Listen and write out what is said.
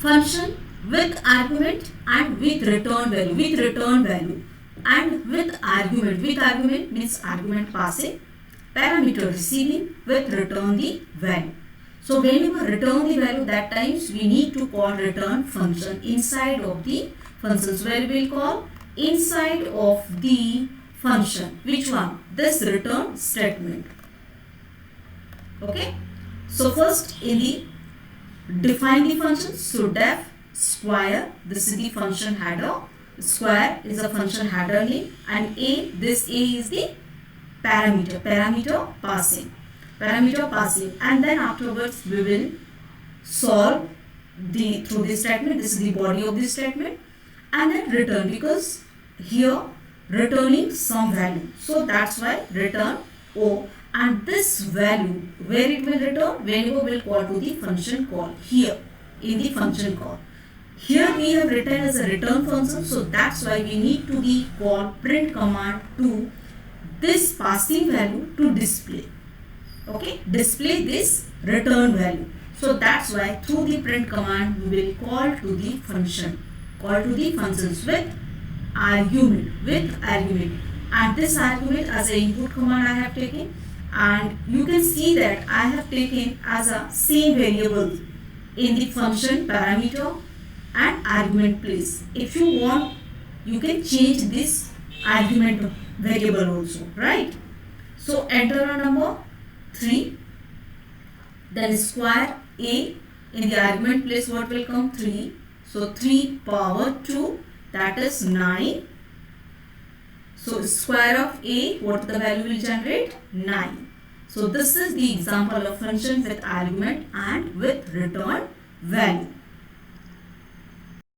function with argument and with return value, and with argument means argument passing, parameter receiving, with return the value. So whenever return the value, that times we need to call return function inside of the functions, where we will call inside of the function. Which one? This return statement. Okay. So first in the define the function. So def square, this is the function header. Square is a function header name, and this A is the parameter passing, and then afterwards we will solve through this statement. This is the body of this statement, and then return, because here returning some value, so that's why return O. And this value, where it will return? Whenever we will call to the function call, here in the function call. Here we have written as a return function, so that's why we need to the call print command to this passing value to display. Okay, display this return value. So that's why through the print command we will call to the functions with argument, and this argument as an input command I have taken, and you can see that I have taken as a same variable in the function parameter and argument place. If you want, you can change this argument variable also, right? So enter a number 3, then square A, in the argument place what will come? 3. So 3 power 2, that is 9. So square of A, what the value will generate? 9. So this is the example of function with argument and with return value.